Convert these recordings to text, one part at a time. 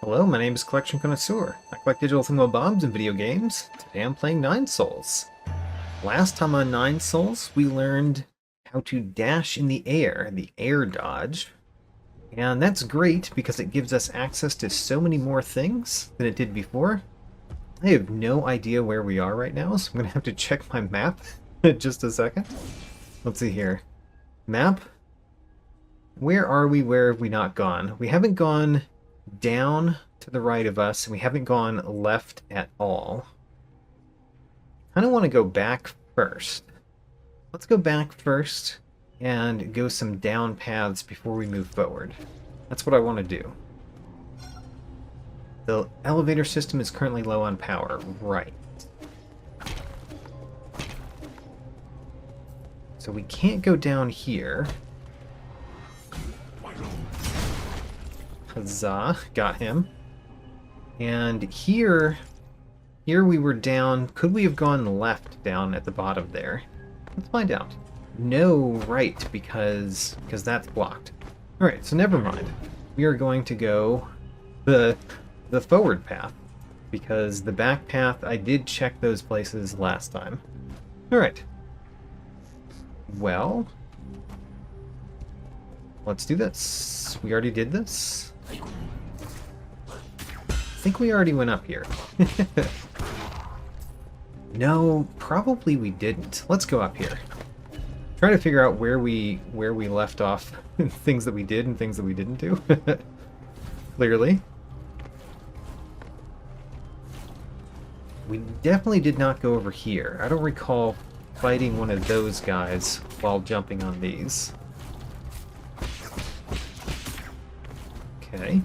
Hello, my name is Collection Connoisseur. I collect digital thingamabobs and video games. Today I'm playing Nine Souls. Last time on Nine Souls, we learned how to dash in the air dodge. And that's great because it gives us access to so many more things than it did before. I have no idea where we are right now, so I'm going to have to check my map in just a second. Let's see here. Map. Where are we? Where have we not gone? We haven't gone down to the right of us, and we haven't gone left at all. I kind of want to go back first. Let's go back first and go some down paths before we move forward. That's what I want to do. The elevator system is currently low on power. Right. So we can't go down here. Huzzah, got him. And here we were down. Could we have gone left down at the bottom there? Let's find out. No, right, because that's blocked. Alright, so never mind. We are going to go the forward path, because the back path, I did check those places last time. Alright. Well, let's do this. We already did this. I think we already went up here. No, probably we didn't. Let's go up here. Try to figure out where we left off. Things that we did and things that we didn't do. Clearly. We definitely did not go over here. I don't recall fighting one of those guys while jumping on these. Okay.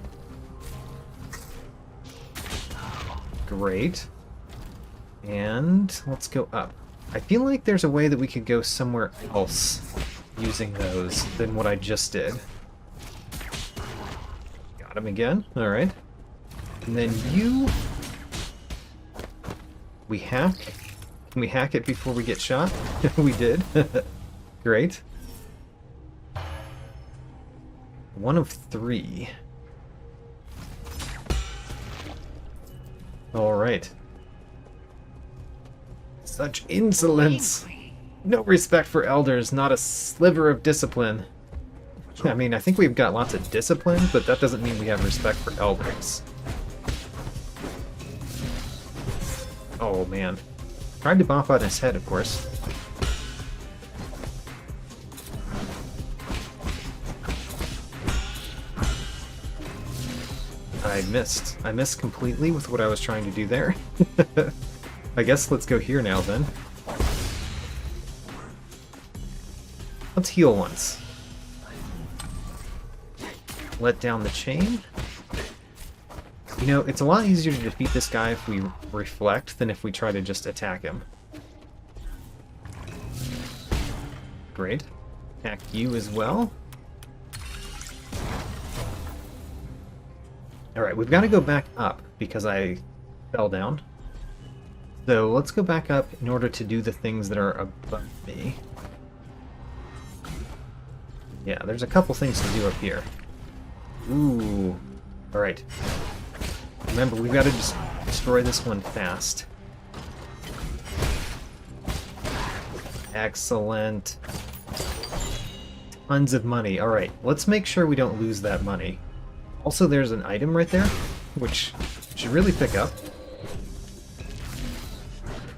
Great. And let's go up. I feel like there's a way that we could go somewhere else using those than what I just did. Got him again. Alright. And then you... We hack. Can we hack it before we get shot? We did. Great. 1 of 3. Alright. Such insolence! No respect for elders, not a sliver of discipline. I mean, I think we've got lots of discipline, but that doesn't mean we have respect for elders. Oh man. Tried to bop on his head, of course. I missed. I missed completely with what I was trying to do there. I guess let's go here now then. Let's heal once. Let down the chain. You know, it's a lot easier to defeat this guy if we reflect than if we try to just attack him. Great. Attack you as well. Alright, we've got to go back up because I fell down. So let's go back up in order to do the things that are above me. Yeah, there's a couple things to do up here. Ooh. Alright. Remember, we've got to just destroy this one fast. Excellent. Tons of money. Alright, let's make sure we don't lose that money. Also, there's an item right there, which we should really pick up.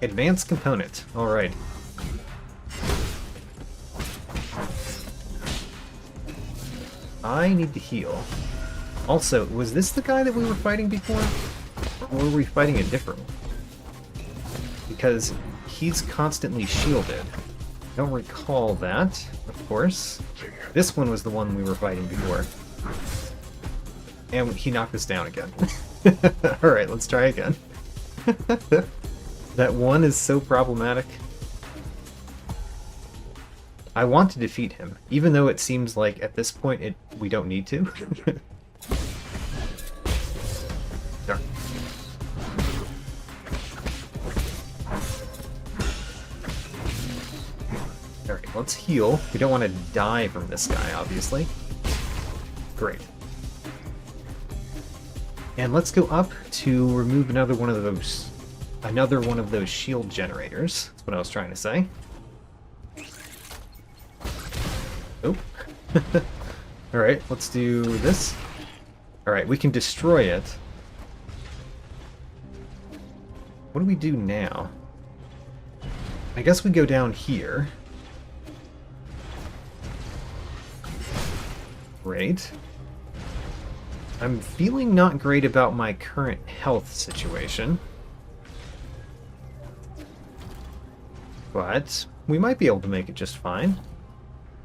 Advanced component. Alright. I need to heal. Also, was this the guy that we were fighting before? Or were we fighting a different one? Because he's constantly shielded. Don't recall that, of course. This one was the one we were fighting before. And he knocked us down again. Alright, let's try again. That one is so problematic. I want to defeat him, even though it seems like at this point we don't need to. Darn. Alright, let's heal. We don't want to die from this guy, obviously. Great. And let's go up to remove another one of those shield generators. That's what I was trying to say. Oh. Alright, let's do this. Alright, we can destroy it. What do we do now? I guess we go down here. Great. I'm feeling not great about my current health situation. But we might be able to make it just fine.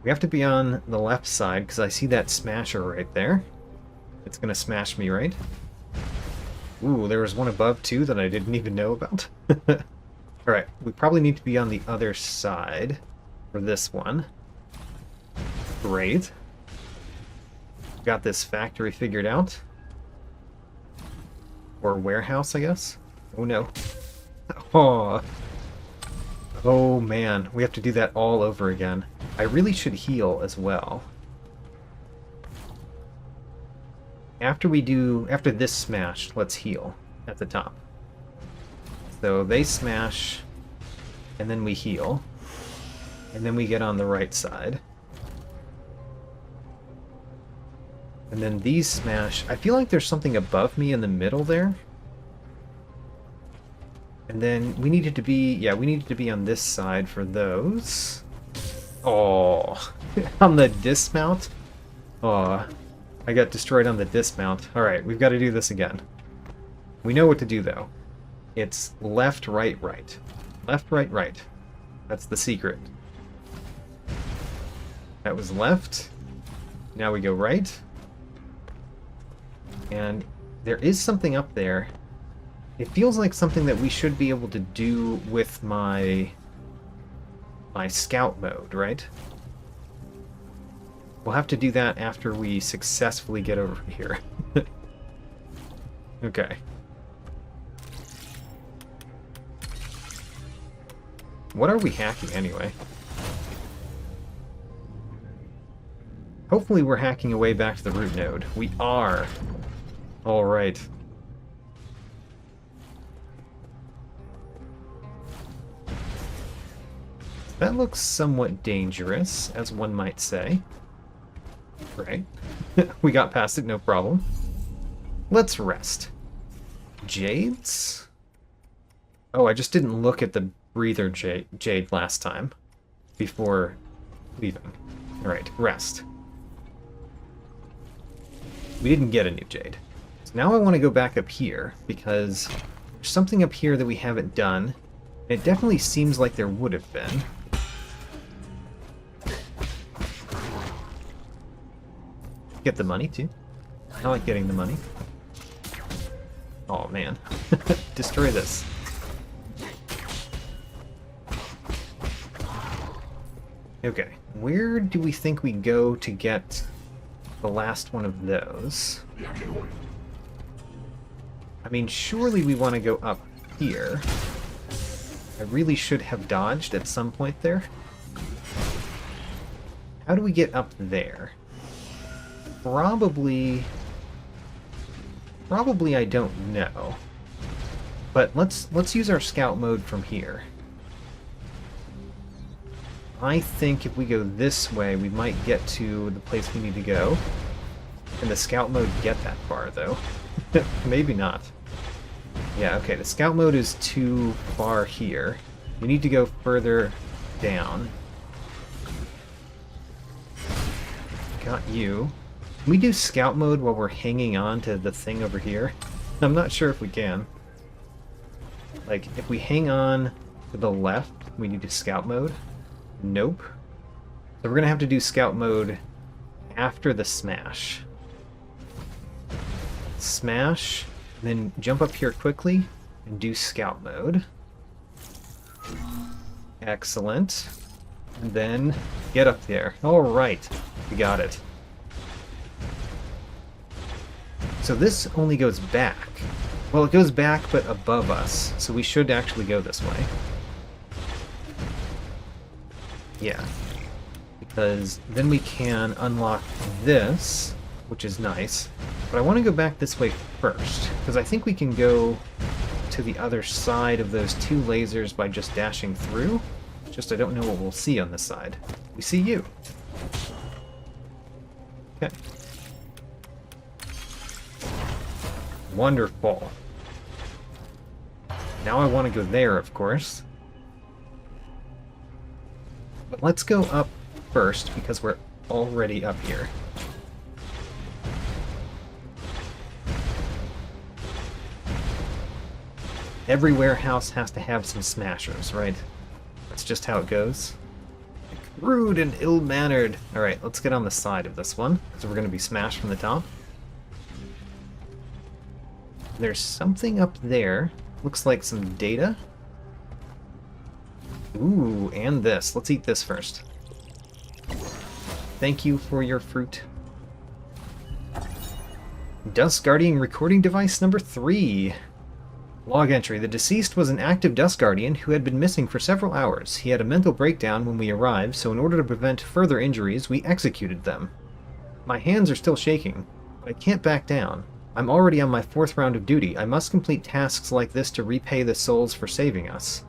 We have to be on the left side, because I see that smasher right there. It's going to smash me, right? Ooh, there was one above, too, that I didn't even know about. Alright, we probably need to be on the other side for this one. Great. Got this factory figured out. Or warehouse, I guess? Oh, no. Oh. Oh, man. We have to do that all over again. I really should heal as well. After this smash, let's heal at the top. So they smash, and then we heal. And then we get on the right side. And then these smash. I feel like there's something above me in the middle there. And then we needed to be on this side for those. Oh, on the dismount? Oh, I got destroyed on the dismount. Alright, we've got to do this again. We know what to do, though. It's left, right, right. Left, right, right. That's the secret. That was left. Now we go right. And there is something up there. It feels like something that we should be able to do with my scout mode, right? We'll have to do that after we successfully get over here. Okay. What are we hacking anyway? Hopefully we're hacking a way back to the root node. We are. Alright. That looks somewhat dangerous, as one might say. Right. We got past it, no problem. Let's rest. Jades? Oh, I just didn't look at the breather jade last time before leaving. Alright, rest. We didn't get a new jade. So now I want to go back up here, because there's something up here that we haven't done. It definitely seems like there would have been. Get the money, too. I like getting the money. Oh, man. Destroy this. Okay, where do we think we go to get the last one of those? I mean, surely we want to go up here. I really should have dodged at some point there. How do we get up there? Probably I don't know. But let's use our scout mode from here. I think if we go this way, we might get to the place we need to go. Can the scout mode get that far, though? Maybe not. Yeah, okay, the scout mode is too far here. We need to go further down. Got you. Can we do scout mode while we're hanging on to the thing over here? I'm not sure if we can. Like, if we hang on to the left, we need to scout mode? Nope. So we're gonna have to do scout mode after the smash. Smash, then jump up here quickly and do scout mode. Excellent. And then get up there. Alright, we got it. So this only goes back. Well, it goes back, but above us, so we should actually go this way. Yeah. Because then we can unlock this, which is nice. But I want to go back this way first, because I think we can go to the other side of those two lasers by just dashing through. Just I don't know what we'll see on this side. We see you. Okay. Wonderful. Now I want to go there, of course. But let's go up first, because we're already up here. Every warehouse has to have some smashers, right? That's just how it goes. Rude and ill-mannered. Alright, let's get on the side of this one, because we're going to be smashed from the top. There's something up there. Looks like some data. Ooh, and this. Let's eat this first. Thank you for your fruit. Dust Guardian recording device number 3. Log entry. The deceased was an active Dust Guardian who had been missing for several hours. He had a mental breakdown when we arrived, so in order to prevent further injuries, we executed them. My hands are still shaking, but I can't back down. I'm already on my 4th round of duty. I must complete tasks like this to repay the souls for saving us.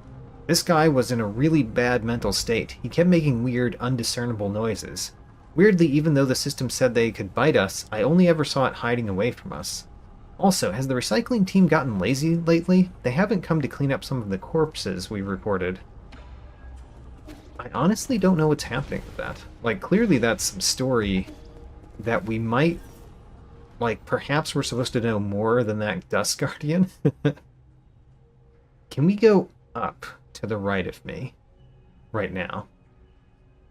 This guy was in a really bad mental state. He kept making weird, undiscernible noises. Weirdly, even though the system said they could bite us, I only ever saw it hiding away from us. Also, has the recycling team gotten lazy lately? They haven't come to clean up some of the corpses we reported. I honestly don't know what's happening with that. Like, clearly that's some story that we might... Like, perhaps we're supposed to know more than that Dust Guardian? Can we go up to the right of me right now?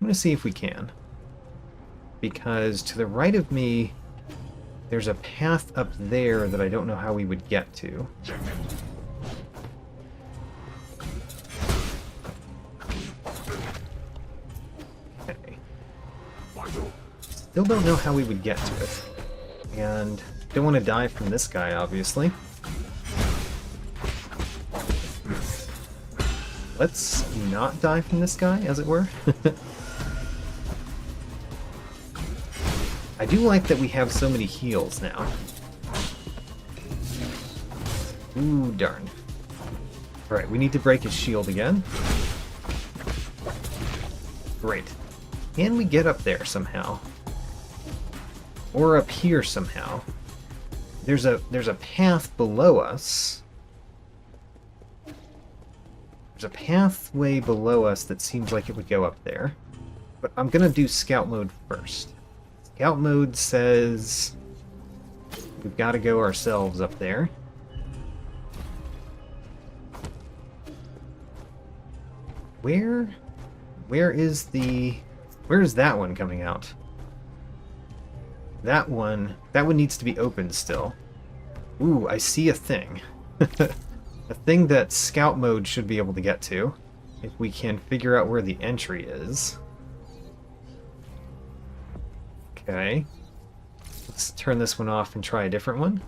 I'm going to see if we can. Because to the right of me... There's a path up there that I don't know how we would get to. Okay. Still don't know how we would get to it. And don't want to die from this guy, obviously. Let's not die from this guy, as it were. I do like that we have so many heals now. Ooh, darn. Alright, we need to break his shield again. Great. Can we get up there somehow? Or up here somehow? There's a path below us. There's a pathway below us that seems like it would go up there. But I'm gonna do scout mode first. Scout mode says we've got to go ourselves up there. Where is that one coming out? That one needs to be opened still. Ooh, I see a thing. A thing that scout mode should be able to get to, if we can figure out where the entry is. Okay. Let's turn this one off and try a different one.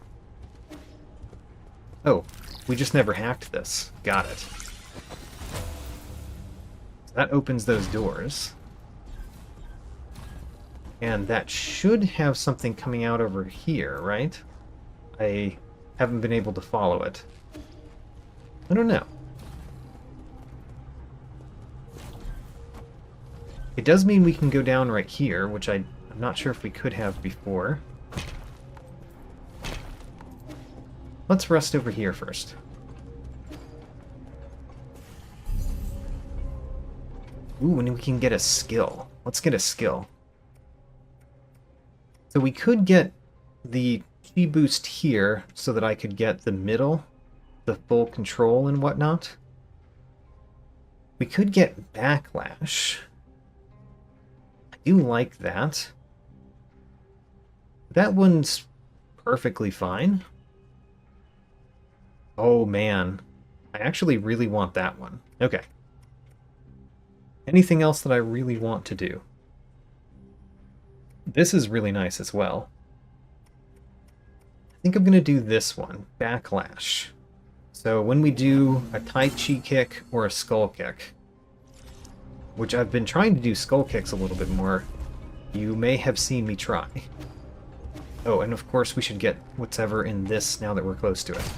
Oh, we just never hacked this. Got it. That opens those doors. And that should have something coming out over here, right? I haven't been able to follow it. I don't know. It does mean we can go down right here, which I'm not sure if we could have before. Let's rest over here first. Ooh, and we can get a skill. Let's get a skill. So we could get the chi boost here so that I could get the middle, the full control and whatnot. We could get backlash. I do like that. That one's perfectly fine. Oh man, I actually really want that one. Okay. Anything else that I really want to do? This is really nice as well. I think I'm going to do this one, Backlash. So when we do a Tai Chi kick or a skull kick, which I've been trying to do skull kicks a little bit more, you may have seen me try. Oh, and of course we should get whatever in this now that we're close to it.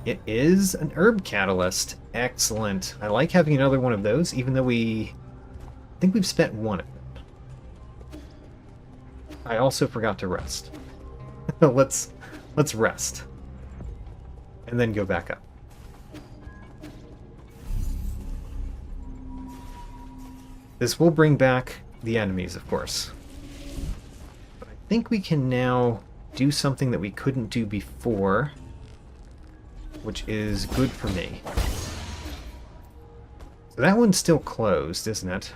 It is an herb catalyst. Excellent. I like having another one of those, even though I think we've spent one of them. I also forgot to rest. Let's rest. And then go back up. This will bring back the enemies, of course. But I think we can now do something that we couldn't do before, which is good for me. So that one's still closed, isn't it?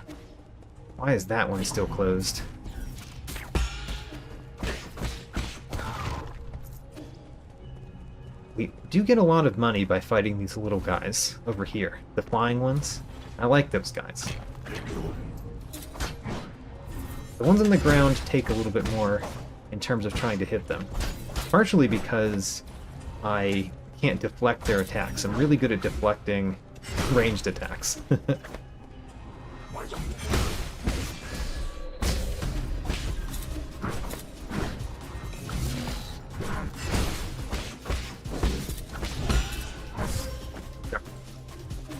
Why is that one still closed? We do get a lot of money by fighting these little guys over here. The flying ones. I like those guys. The ones on the ground take a little bit more in terms of trying to hit them. Partially because I can't deflect their attacks. I'm really good at deflecting ranged attacks.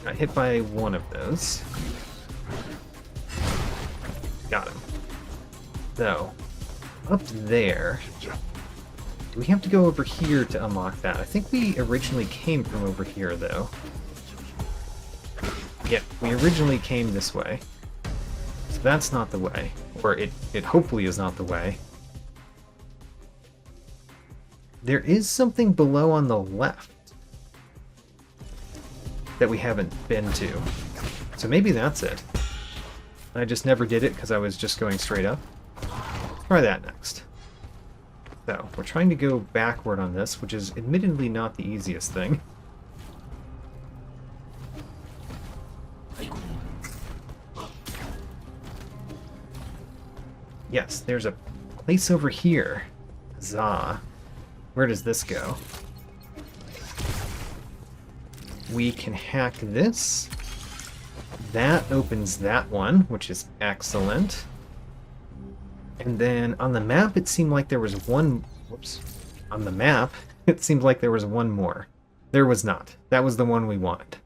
Got hit by one of those. Got him. So, up there... Do we have to go over here to unlock that? I think we originally came from over here, though. Yeah, we originally came this way. So that's not the way. Or it hopefully is not the way. There is something below on the left that we haven't been to. So maybe that's it. I just never did it because I was just going straight up. Let's try that next. So, we're trying to go backward on this, which is admittedly not the easiest thing. Yes, there's a place over here. Huzzah. Where does this go? We can hack this. That opens that one, which is excellent. And then on the map, it seemed like there was one... Whoops. On the map, it seemed like there was one more. There was not. That was the one we wanted.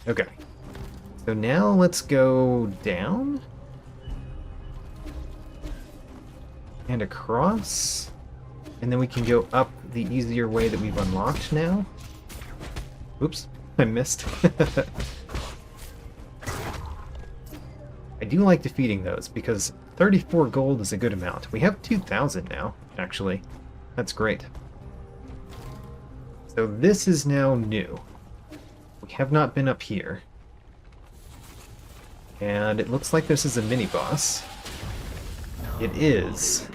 Okay. So now let's go down. And across. And then we can go up the easier way that we've unlocked now. Oops. I missed. I do like defeating those, because 34 gold is a good amount. We have 2,000 now, actually. That's great. So this is now new. We have not been up here. And it looks like this is a mini-boss. It is.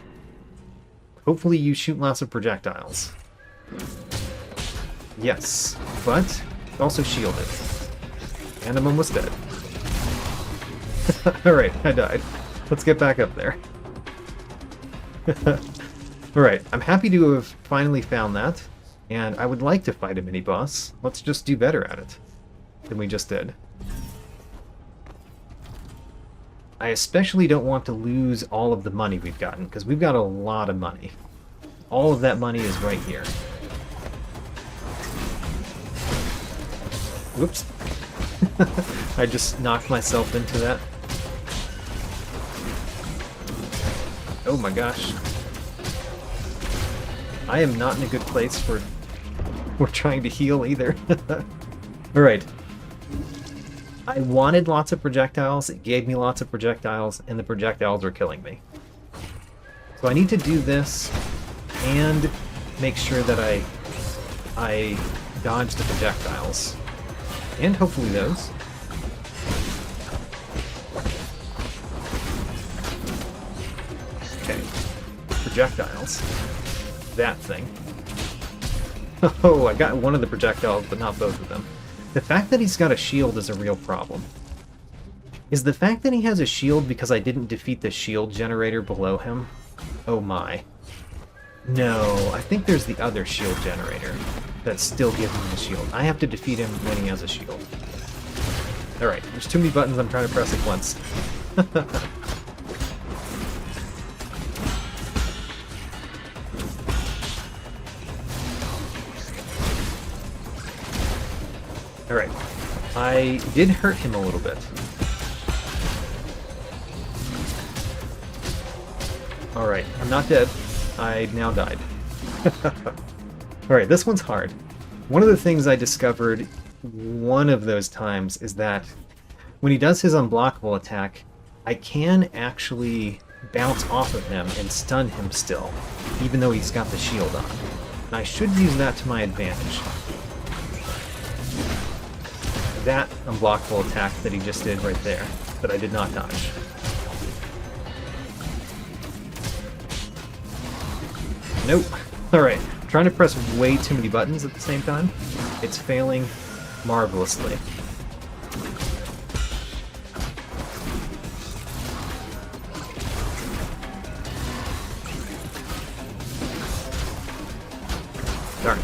Hopefully you shoot lots of projectiles. Yes, but it's also shielded. And I'm almost dead. Alright, I died. Let's get back up there. Alright, I'm happy to have finally found that, and I would like to fight a mini-boss. Let's just do better at it than we just did. I especially don't want to lose all of the money we've gotten, because we've got a lot of money. All of that money is right here. Whoops. I just knocked myself into that. Oh my gosh. I am not in a good place for trying to heal either. Alright. I wanted lots of projectiles, it gave me lots of projectiles, and the projectiles are killing me. So I need to do this and make sure that I dodge the projectiles. And hopefully those. Okay. Projectiles. That thing. Oh, I got one of the projectiles, but not both of them. The fact that he's got a shield is a real problem. Is the fact that he has a shield because I didn't defeat the shield generator below him? Oh my. No, I think there's the other shield generator that's still giving him the shield. I have to defeat him when he has a shield. Alright, there's too many buttons I'm trying to press at once. Alright. I did hurt him a little bit. Alright, I'm not dead. I now died. Alright, this one's hard. One of the things I discovered one of those times is that when he does his unblockable attack, I can actually bounce off of him and stun him still, even though he's got the shield on. And I should use that to my advantage. That unblockable attack that he just did right there, that I did not dodge. Nope. Alright, trying to press way too many buttons at the same time. It's failing marvelously. Darn.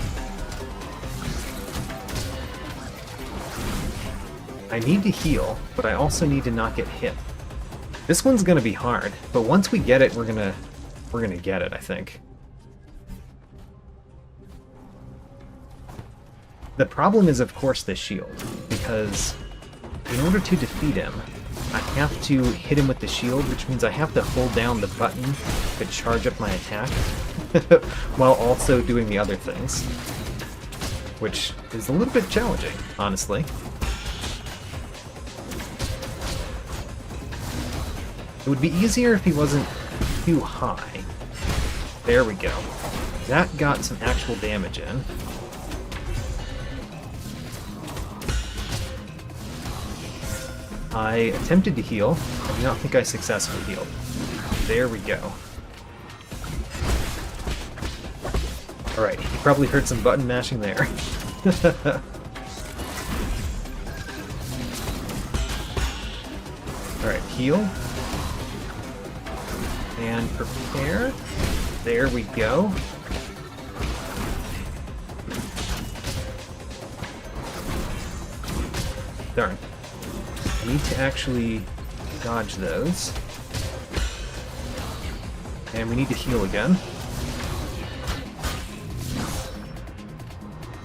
I need to heal, but I also need to not get hit. This one's gonna be hard, but once we get it, we're gonna get it, I think. The problem is, of course, the shield, because in order to defeat him, I have to hit him with the shield, which means I have to hold down the button to charge up my attack, while also doing the other things, which is a little bit challenging, honestly. It would be easier if he wasn't too high. There we go. That got some actual damage in. I attempted to heal. I do not think I successfully healed. There we go. Alright, you probably heard some button mashing there. Alright, heal. And prepare. There we go. Darn. I need to actually dodge those. And we need to heal again.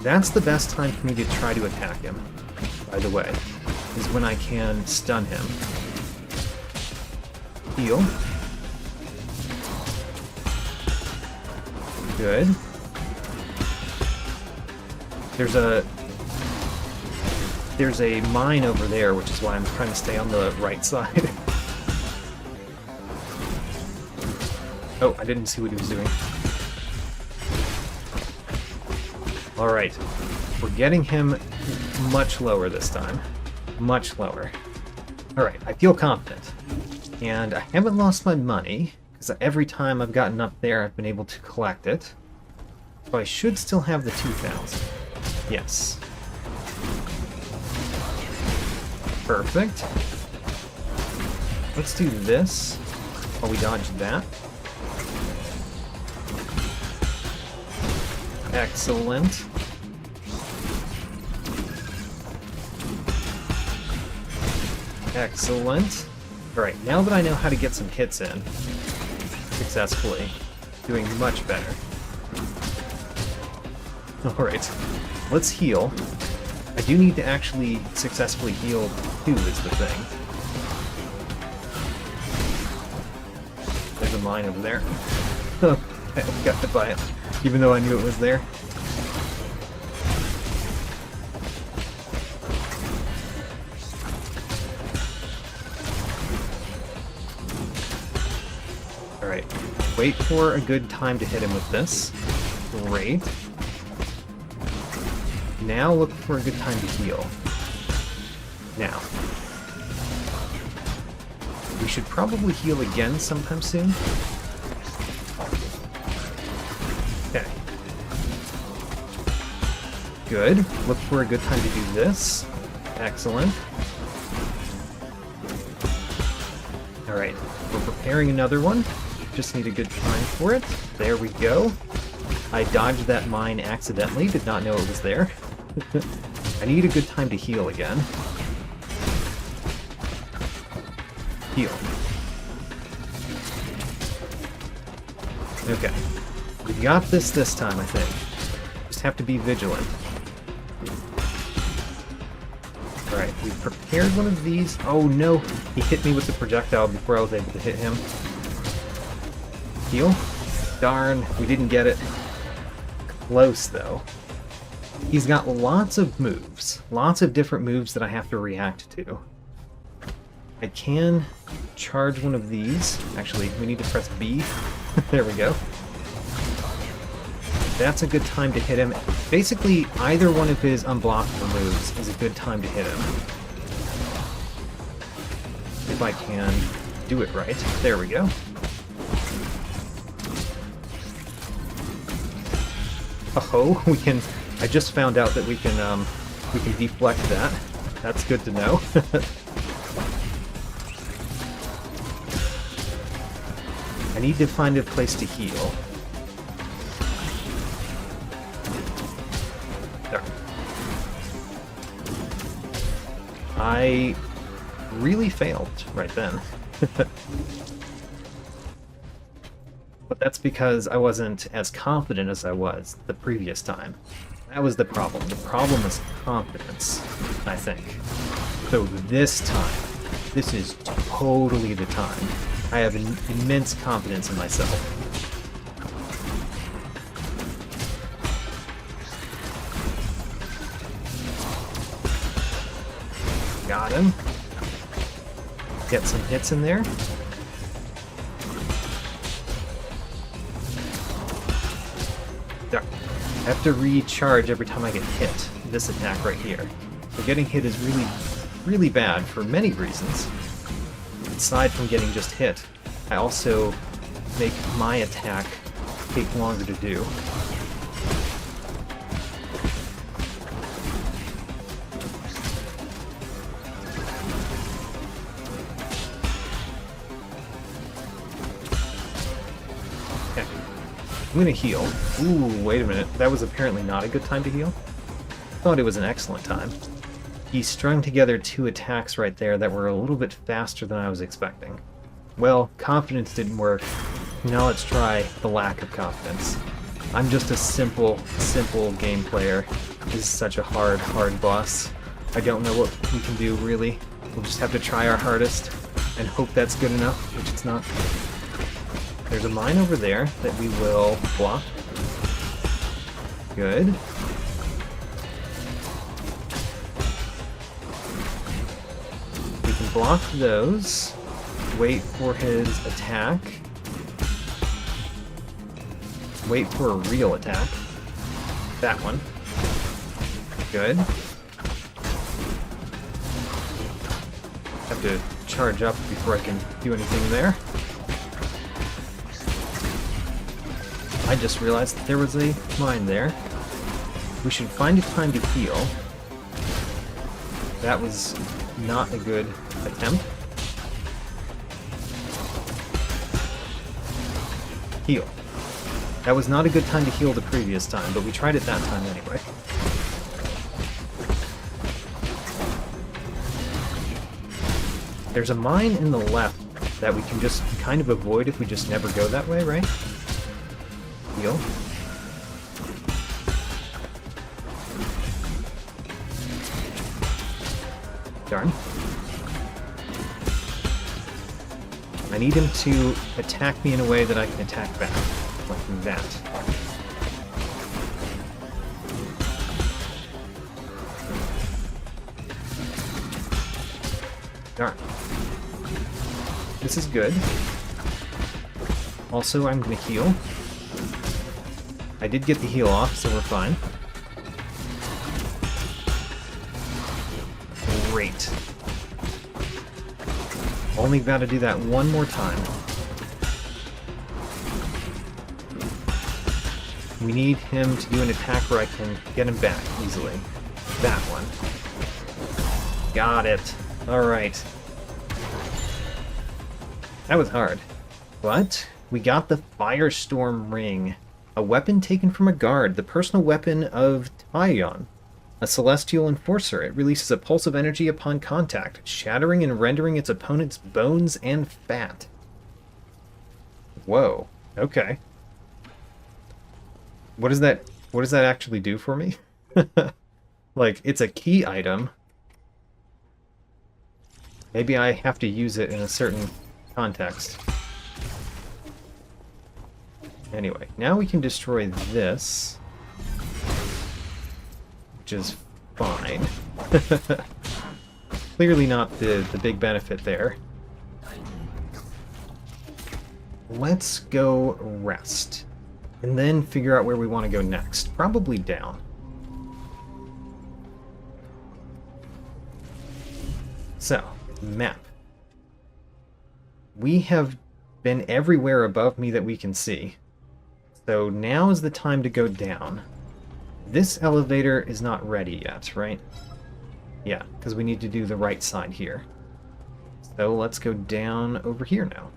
That's the best time for me to try to attack him, by the way, is when I can stun him. Heal. Good. There's a mine over there, which is why I'm trying to stay on the right side. Oh, I didn't see what he was doing. Alright. We're getting him much lower this time. Much lower. Alright, I feel confident. And I haven't lost my money, because every time I've gotten up there, I've been able to collect it. So I should still have the 2,000. Yes. Perfect. Let's do this while we dodge that. Excellent. Excellent. Alright, now that I know how to get some hits in successfully, doing much better. Alright, let's heal. I do need to actually successfully heal too, is the thing. There's a mine over there. I got hit by it, even though I knew it was there. Alright, wait for a good time to hit him with this. Great. Now look for a good time to heal. Now. We should probably heal again sometime soon. Okay. Good. Look for a good time to do this. Excellent. Alright, we're preparing another one. Just need a good time for it. There we go. I dodged that mine accidentally, did not know it was there. I need a good time to heal again. Heal. Okay. We got this time, I think. Just have to be vigilant. Alright, we prepared one of these. Oh no, he hit me with the projectile before I was able to hit him. Heal? Darn, we didn't get it. Close, though. He's got lots of moves. Lots of different moves that I have to react to. I can charge one of these. Actually, we need to press B. There we go. That's a good time to hit him. Basically, either one of his unblockable moves is a good time to hit him. If I can do it right. There we go. Oh, we can... I just found out that we can deflect that. That's good to know. I need to find a place to heal. There. I really failed right then. But that's because I wasn't as confident as I was the previous time. That was the problem. The problem is confidence, I think. So this time, this is totally the time. I have immense confidence in myself. Got him. Get some hits in there. There. I have to recharge every time I get hit. This attack right here. So getting hit is really, really bad for many reasons. Aside from getting just hit, I also make my attack take longer to do. Okay. I'm gonna heal. Ooh, wait a minute. That was apparently not a good time to heal. I thought it was an excellent time. He strung together two attacks right there that were a little bit faster than I was expecting. Well, confidence didn't work. Now let's try the lack of confidence. I'm just a simple game player. This is such a hard boss. I don't know what we can do, really. We'll just have to try our hardest and hope that's good enough, which it's not. There's a mine over there that we will block. Good. Block those, wait for his attack, wait for a real attack, that one, good. Have to charge up before I can do anything there. I just realized that there was a mine there. We should find a time to heal. That was not a good attempt. Heal. That was not a good time to heal the previous time, but we tried it that time anyway. There's a mine in the left that we can just kind of avoid if we just never go that way, right? Heal. Darn. I need him to attack me in a way that I can attack back. Like that. Darn. This is good. Also, I'm gonna heal. I did get the heal off, so we're fine. Great. Only gotta do that one more time. We need him to do an attack where I can get him back easily. That one. Got it. Alright. That was hard. But we got the Firestorm Ring. A weapon taken from a guard, the personal weapon of Tieyan. A celestial enforcer. It releases a pulse of energy upon contact, shattering and rendering its opponent's bones and fat. Whoa. Okay. What does that actually do for me? Like, it's a key item. Maybe I have to use it in a certain context. Anyway, now we can destroy this, which is fine. Clearly not the big benefit there. Let's go rest, and then figure out where we want to go next. Probably down. So, map. We have been everywhere above me that we can see. So now is the time to go down. This elevator is not ready yet, right? Yeah, because we need to do the right side here. So let's go down over here now.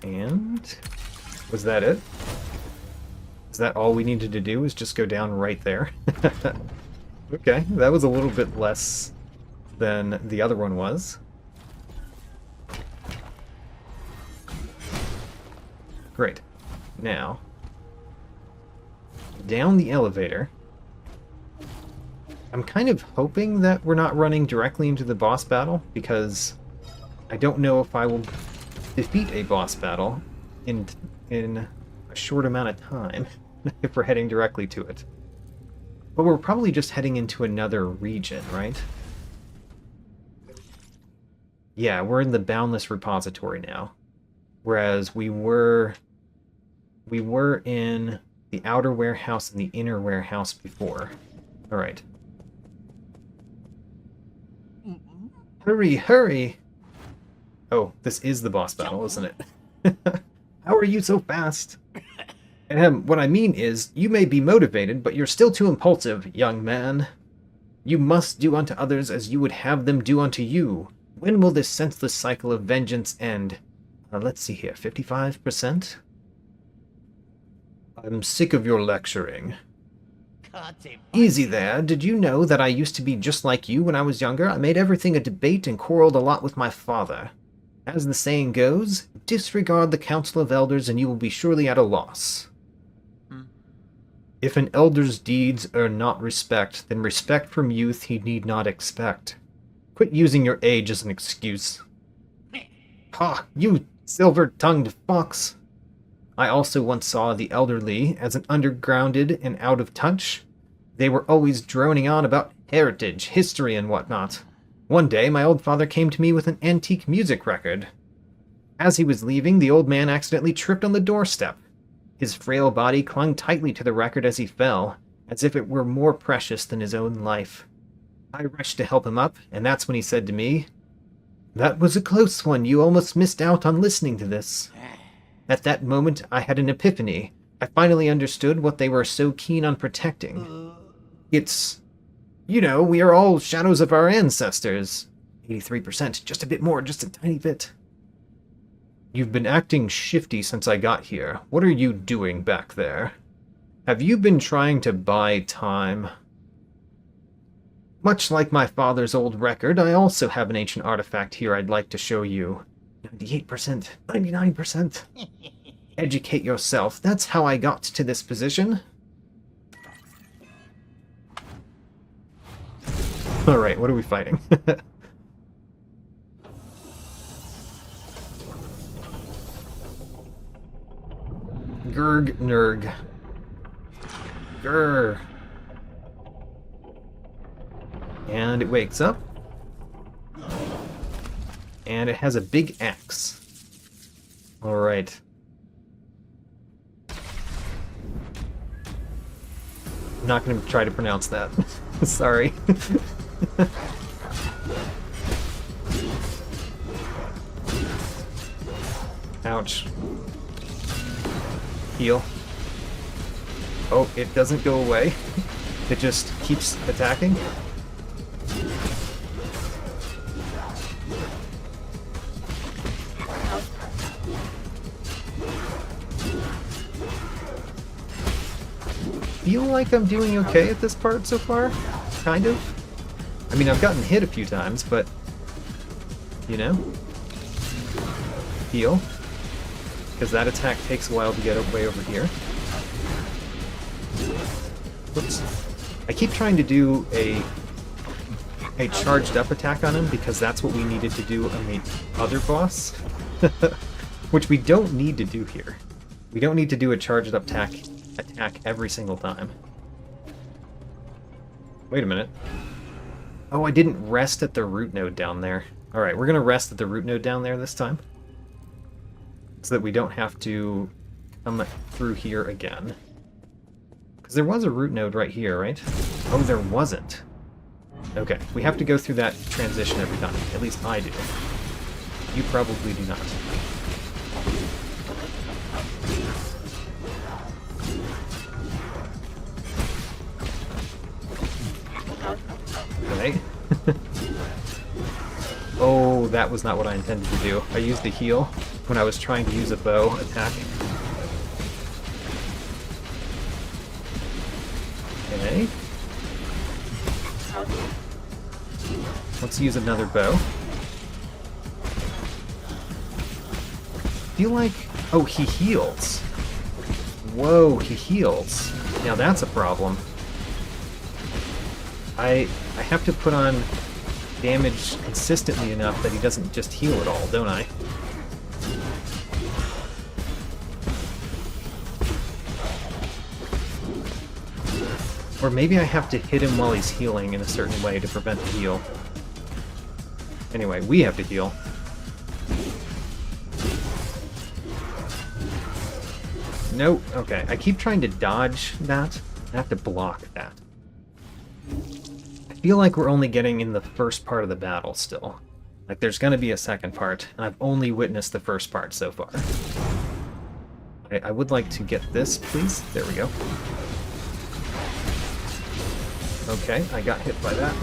And was that it? Is that all we needed to do, was just go down right there? Okay, that was a little bit less than the other one was. Great. Now, down the elevator. I'm kind of hoping that we're not running directly into the boss battle, because I don't know if I will defeat a boss battle in a short amount of time if we're heading directly to it. But we're probably just heading into another region, right? Yeah, we're in the Boundless Repository now. Whereas we were in the outer warehouse and the inner warehouse before. Alright. Hurry, hurry! Oh, this is the boss battle, isn't it? How are you so fast? What I mean is, you may be motivated, but you're still too impulsive, young man. You must do unto others as you would have them do unto you. When will this senseless cycle of vengeance end? Let's see here, 55%? I'm sick of your lecturing. Easy there. Did you know that I used to be just like you when I was younger? I made everything a debate and quarreled a lot with my father. As the saying goes, disregard the council of elders and you will be surely at a loss. If an elder's deeds earn not respect, then respect from youth he need not expect. Quit using your age as an excuse. Ha! You silver-tongued fox! I also once saw the elderly as an undergrounded and out of touch. They were always droning on about heritage, history, and whatnot. One day, my old father came to me with an antique music record. As he was leaving, the old man accidentally tripped on the doorstep. His frail body clung tightly to the record as he fell, as if it were more precious than his own life. I rushed to help him up, and that's when he said to me, "That was a close one. You almost missed out on listening to this." At that moment, I had an epiphany. I finally understood what they were so keen on protecting. It's, you know, we are all shadows of our ancestors. 83%, just a bit more, just a tiny bit. You've been acting shifty since I got here. What are you doing back there? Have you been trying to buy time? Much like my father's old record, I also have an ancient artifact here I'd like to show you. 98%, 99%. Educate yourself. That's how I got to this position. Alright, what are we fighting? Gurg Nurg. Grr. And it wakes up. And it has a big axe. Alright. I'm not going to try to pronounce that. Sorry. Ouch. Heal. Oh, it doesn't go away. It just keeps attacking. Feel like I'm doing okay at this part so far? Kind of. I mean, I've gotten hit a few times, but, you know, heal. Because that attack takes a while to get way over here. Whoops. I keep trying to do a charged up attack on him because that's what we needed to do on the other boss. Which we don't need to do here. We don't need to do a charged up attack every single time. Wait a minute. Oh, I didn't rest at the root node down there. Alright, we're going to rest at the root node down there this time. So that we don't have to come through here again. Because there was a root node right here, right? Oh, there wasn't. Okay, we have to go through that transition every time. At least I do. You probably do not. Okay. Oh, that was not what I intended to do. I used a heal when I was trying to use a bow attack. Okay. Let's use another bow. Feel like... Oh, he heals. Whoa, he heals. Now that's a problem. I have to put on damage consistently enough that he doesn't just heal at all, don't I? Or maybe I have to hit him while he's healing in a certain way to prevent the heal. Anyway, we have to heal. Nope. Okay, I keep trying to dodge that. I have to block that. I feel like we're only getting in the first part of the battle still. Like there's going to be a second part, and I've only witnessed the first part so far. I would like to get this, please. There we go. Okay, I got hit by that.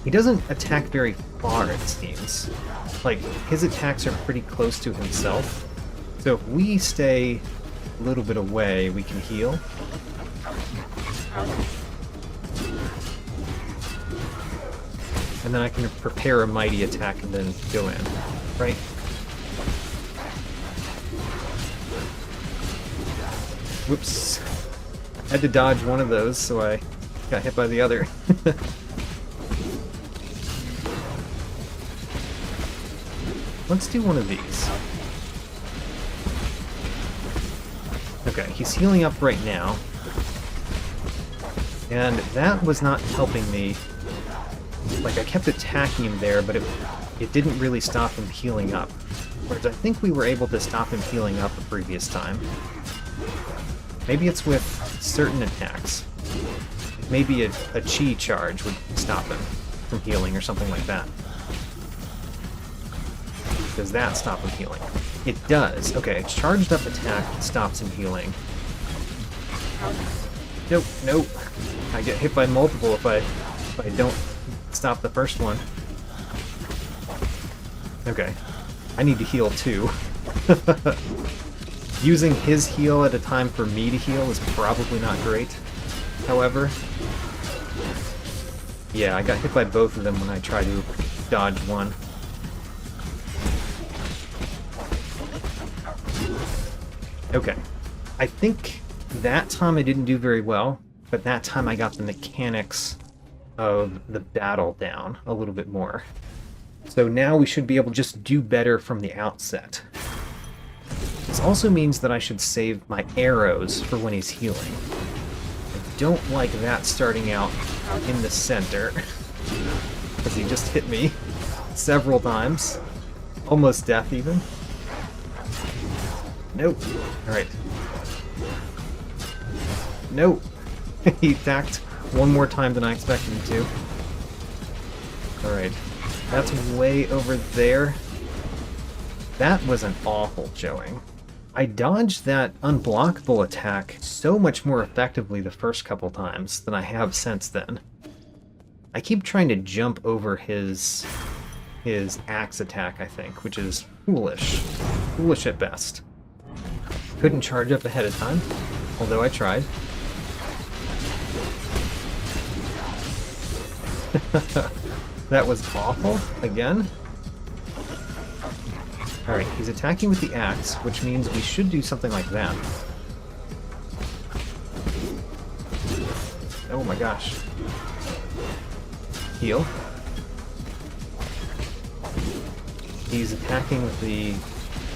He doesn't attack very far, it seems. Like, his attacks are pretty close to himself. So if we stay a little bit away, we can heal. And then I can prepare a mighty attack and then go in, right? Whoops. I had to dodge one of those, so I got hit by the other. Let's do one of these. Okay, he's healing up right now. And that was not helping me. Like, I kept attacking him there, but it didn't really stop him healing up. Whereas I think we were able to stop him healing up the previous time. Maybe it's with certain attacks. Maybe a chi charge would stop him from healing or something like that. Does that stop him healing? It does. Okay, a charged up attack stops him healing. Nope, nope. I get hit by multiple if I don't stop the first one. Okay. I need to heal too. Using his heal at a time for me to heal is probably not great. However, yeah, I got hit by both of them when I tried to dodge one. Okay. I think that time I didn't do very well, but that time I got the mechanics of the battle down a little bit more. So now we should be able to just do better from the outset. This also means that I should save my arrows for when he's healing. I don't like that starting out in the center, because he just hit me several times. Almost death, even. Nope. Alright. Nope. He attacked one more time than I expected him to. Alright. That's way over there. That was an awful showing. I dodged that unblockable attack so much more effectively the first couple times than I have since then. I keep trying to jump over his axe attack, I think, which is foolish. Foolish at best. Couldn't charge up ahead of time, although I tried. That was awful, again. Alright, he's attacking with the axe, which means we should do something like that. Oh my gosh. Heal. He's attacking with the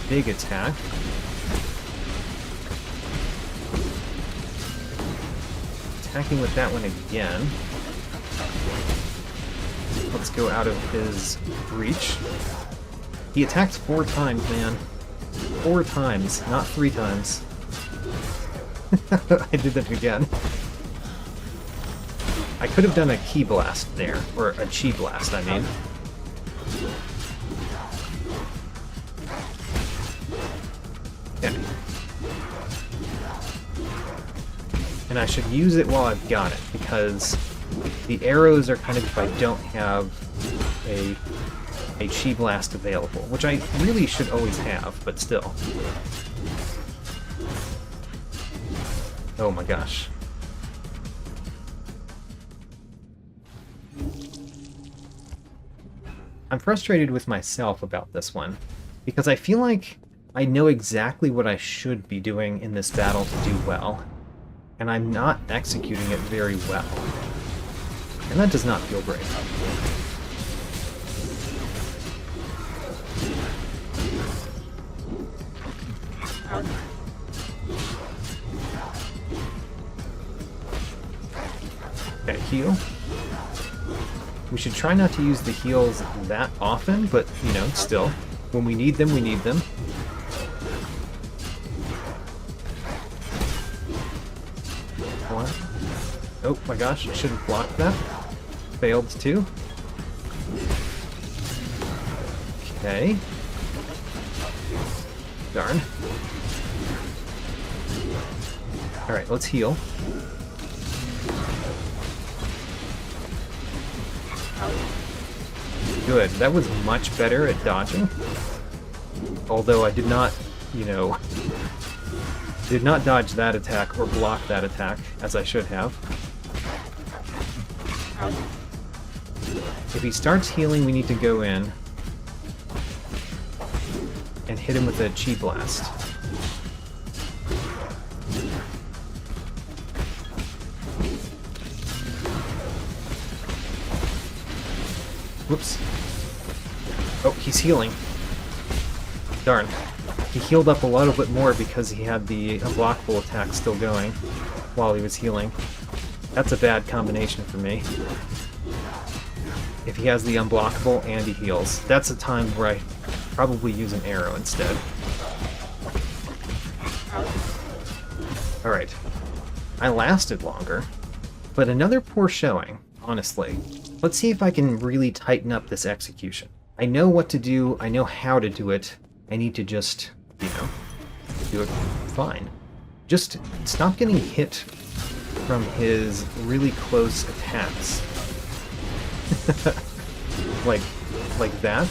big attack. Attacking with that one again. Let's go out of his reach. He attacked 4 times, man. 4 times, not 3 times. I did that again. I could have done a Ki blast there, or a Chi blast, I mean. Okay. And I should use it while I've got it, because the arrows are kind of if I don't have a Chi blast available, which I really should always have, but still. Oh my gosh. I'm frustrated with myself about this one, because I feel like I know exactly what I should be doing in this battle to do well, and I'm not executing it very well. And that does not feel great. Okay, heal. We should try not to use the heals that often, but, you know, still. When we need them, we need them. What? Oh my gosh, I should have blocked that. Failed too. Okay. Darn. Alright, let's heal. Good. That was much better at dodging. Although I did not, you know, did not dodge that attack or block that attack as I should have. If he starts healing, we need to go in and hit him with a Chi blast. Whoops. Oh, he's healing. Darn. He healed up a little bit more because he had the unblockable attack still going while he was healing. That's a bad combination for me. If he has the unblockable and he heals. That's a time where I probably use an arrow instead. Alright. I lasted longer, but another poor showing, honestly. Let's see if I can really tighten up this execution. I know what to do, I know how to do it. I need to just, you know, do it fine. Just stop getting hit from his really close attacks. like that,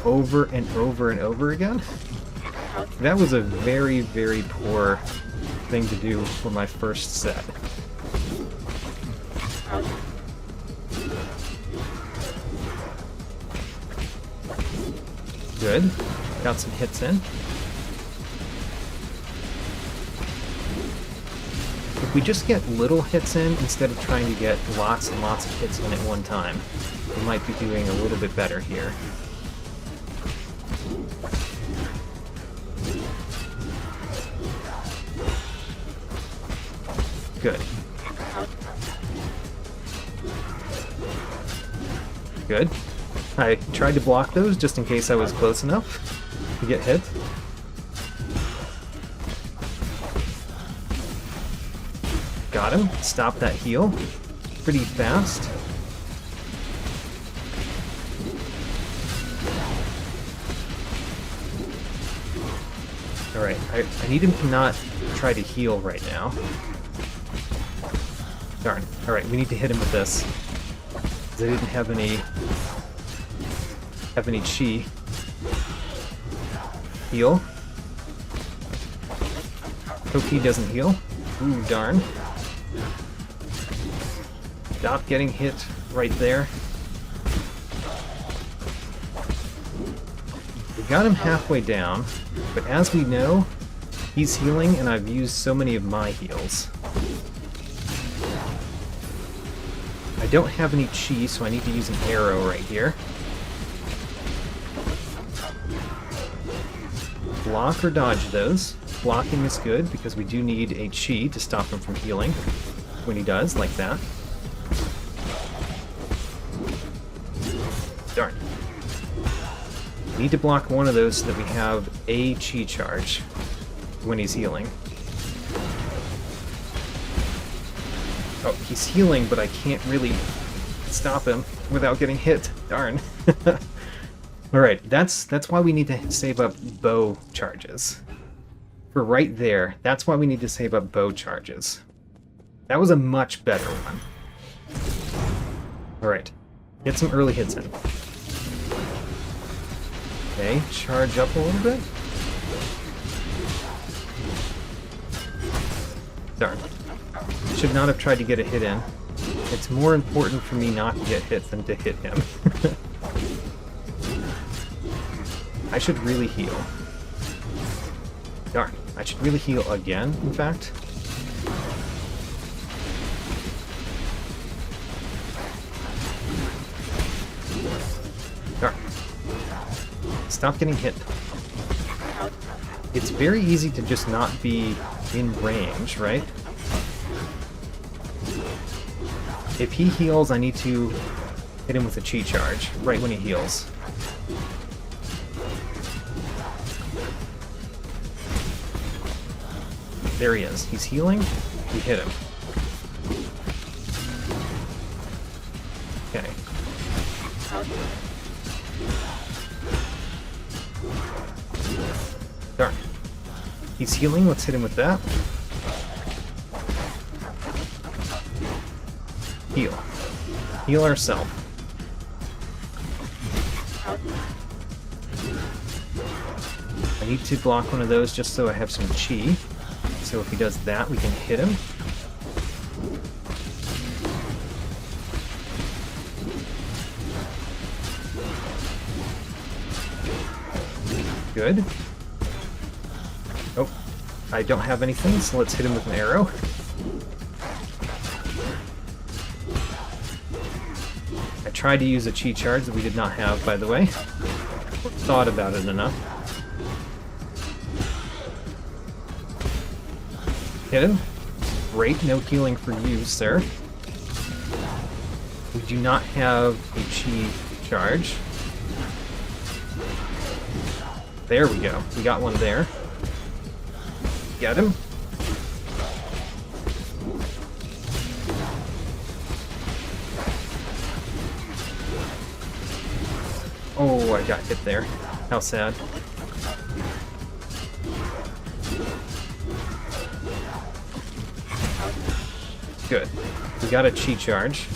over and over and over again. That was a very, very poor thing to do for my first set. Good. Got some hits in. If we just get little hits in instead of trying to get lots and lots of hits in at one time, we might be doing a little bit better here. Good. Good. I tried to block those just in case I was close enough to get hit. Got him. Stop that heal. Pretty fast. Alright, I need him to not try to heal right now. Darn. Alright, we need to hit him with this. Because I didn't have any Chi. Heal. Hope he doesn't heal. Ooh, darn. Stop getting hit right there. We got him halfway down, but as we know, he's healing and I've used so many of my heals. don't have any chi, so I need to use an arrow right here. Block or dodge those. Blocking is good because we do need a chi to stop him from healing when he does, like that. Darn. Need to block one of those so that we have a chi charge when he's healing. Oh, he's healing, but I can't really stop him without getting hit. Darn. Alright, that's why we need to save up bow charges. For right there, that's why we need to save up bow charges. That was a much better one. Alright, get some early hits in. Okay, charge up a little bit. Darn. Should not have tried to get a hit in. It's more important for me not to get hit than to hit him. I should really heal. Darn. I should really heal again, in fact. Darn. Stop getting hit. It's very easy to just not be in range, right? If he heals, I need to hit him with a chi charge right when he heals. There he is. He's healing. We hit him. Okay. Darn. He's healing. Let's hit him with that. Heal. Heal ourselves. I need to block one of those just so I have some chi. So if he does that, we can hit him. Good. Oh, I don't have anything, so let's hit him with an arrow. I tried to use a chi charge that we did not have, by the way. Thought about it enough. Hit him. Great, no healing for you, sir. We do not have a chi charge. There we go. We got one there. Get him. Oh, I got hit there. How sad. Good. We got a chi charge.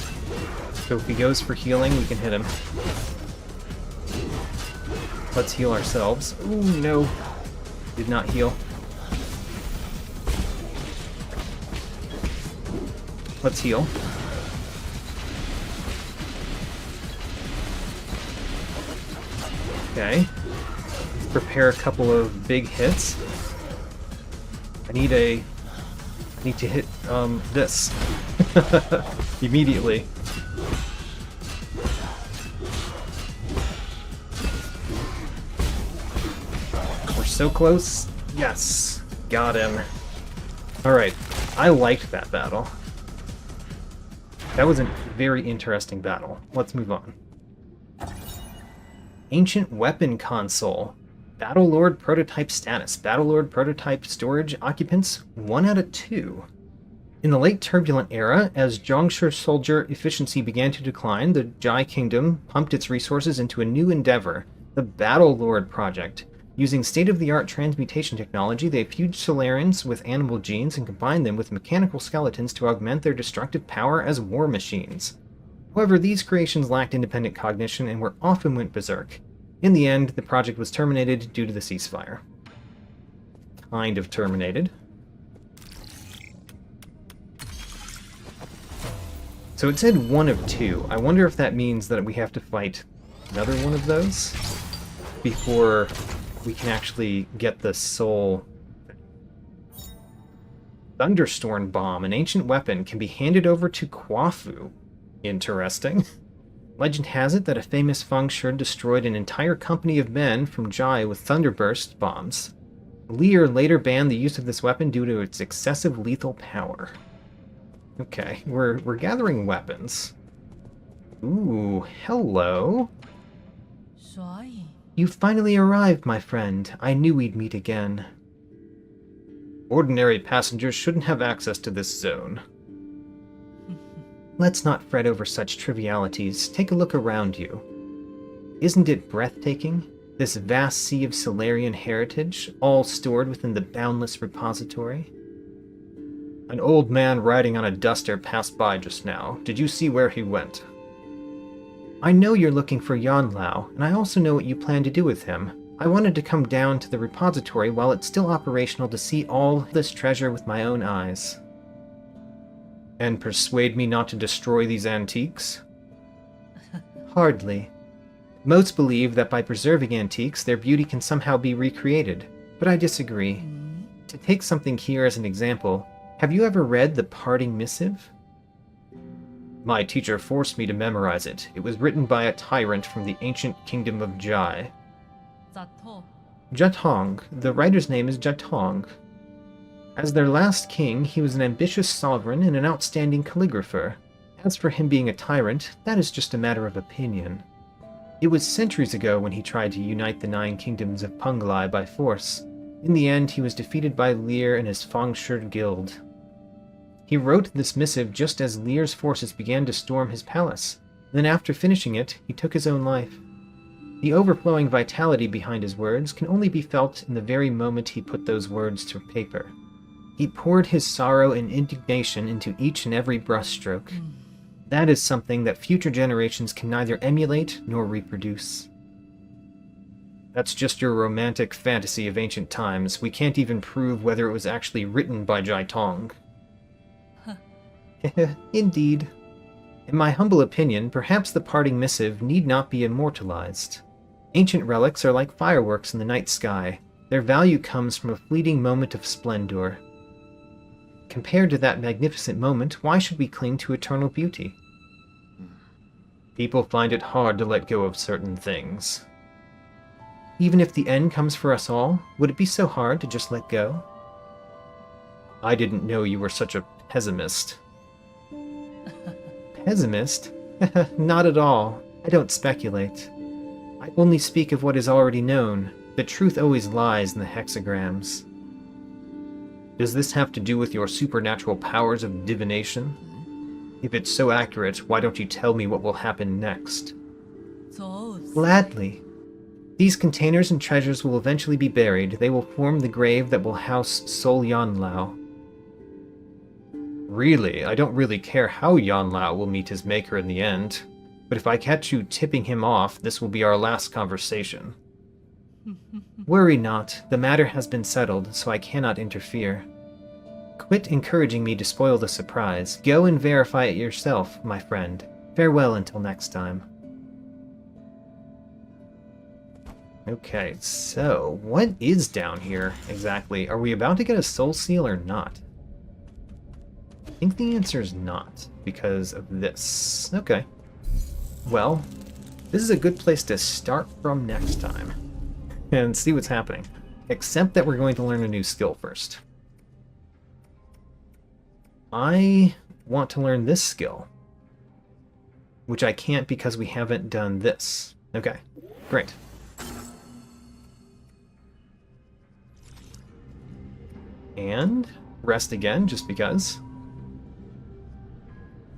So if he goes for healing, we can hit him. Let's heal ourselves. Ooh, no. Did not heal. Let's heal. Okay. Prepare a couple of big hits. I need to hit this immediately. We're so close. Yes, got him. All right, I liked that battle. That was a very interesting battle. Let's move on. Ancient Weapon Console. Battlelord Prototype status. Battlelord Prototype storage occupants 1 out of 2. In the late turbulent era, as Zhongshi soldier efficiency began to decline, the Jai Kingdom pumped its resources into a new endeavor, the Battlelord Project. Using state-of-the-art transmutation technology, they fused Solarians with animal genes and combined them with mechanical skeletons to augment their destructive power as war machines. However, these creations lacked independent cognition and were often went berserk. In the end, the project was terminated due to the ceasefire. Kind of terminated. So it said 1 of 2. I wonder if that means that we have to fight another one of those before we can actually get the soul. Thunderstorm Bomb, an ancient weapon, can be handed over to Kwafu. Interesting. Legend has it that a famous Feng Shi destroyed an entire company of men from Jai with thunderburst bombs. Lear later banned the use of this weapon due to its excessive lethal power. Okay, we're gathering weapons. Ooh, hello. You finally arrived, my friend. I knew we'd meet again. Ordinary passengers shouldn't have access to this zone. Let's not fret over such trivialities. Take a look around you. Isn't it breathtaking? This vast sea of Solarian heritage, all stored within the boundless repository? An old man riding on a duster passed by just now. Did you see where he went? I know you're looking for Yanlao, and I also know what you plan to do with him. I wanted to come down to the repository while it's still operational to see all this treasure with my own eyes. And persuade me not to destroy these antiques? Hardly. Most believe that by preserving antiques, their beauty can somehow be recreated, but I disagree. To take something here as an example, have you ever read The Parting Missive? My teacher forced me to memorize it. It was written by a tyrant from the ancient kingdom of Jai. Jatong. The writer's name is Jatong. As their last king, he was an ambitious sovereign and an outstanding calligrapher. As for him being a tyrant, that is just a matter of opinion. It was centuries ago when he tried to unite the 9 kingdoms of Penglai by force. In the end, he was defeated by Lear and his Feng Shi guild. He wrote this missive just as Lear's forces began to storm his palace. Then after finishing it, he took his own life. The overflowing vitality behind his words can only be felt in the very moment he put those words to paper. He poured his sorrow and indignation into each and every brushstroke. That is something that future generations can neither emulate nor reproduce. That's just your romantic fantasy of ancient times. We can't even prove whether it was actually written by Jai Tong. Indeed. In my humble opinion, perhaps the parting missive need not be immortalized. Ancient relics are like fireworks in the night sky. Their value comes from a fleeting moment of splendor. Compared to that magnificent moment, why should we cling to eternal beauty? People find it hard to let go of certain things. Even if the end comes for us all, would it be so hard to just let go? I didn't know you were such a pessimist. Pessimist? Not at all. I don't speculate. I only speak of what is already known. The truth always lies in the hexagrams. Does this have to do with your supernatural powers of divination? If it's so accurate, why don't you tell me what will happen next? Gladly. These containers and treasures will eventually be buried. They will form the grave that will house Sol Yanlao. Really, I don't really care how Yanlao will meet his maker in the end. But if I catch you tipping him off, this will be our last conversation. Worry not, the matter has been settled, so I cannot interfere. Quit encouraging me to spoil the surprise. Go and verify it yourself, my friend. Farewell until next time. Okay, so what is down here exactly? Are we about to get a soul seal or not? I think the answer is not, because of this. Okay. Well, this is a good place to start from next time and see what's happening. Except that we're going to learn a new skill first. I want to learn this skill, which I can't because we haven't done this. Okay, great. And rest again, just because.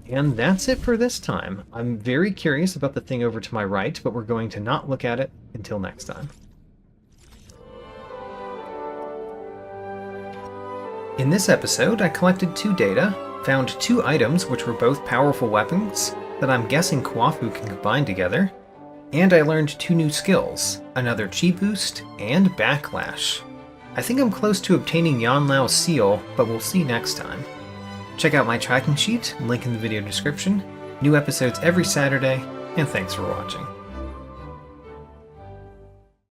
And that's it for this time. I'm very curious about the thing over to my right, but we're going to not look at it until next time. In this episode, I collected 2 data, found 2 items which were both powerful weapons that I'm guessing Kwafu can combine together, and I learned 2 new skills, another chi boost and backlash. I think I'm close to obtaining Yanlao's seal, but we'll see next time. Check out my tracking sheet, link in the video description. New episodes every Saturday, and thanks for watching.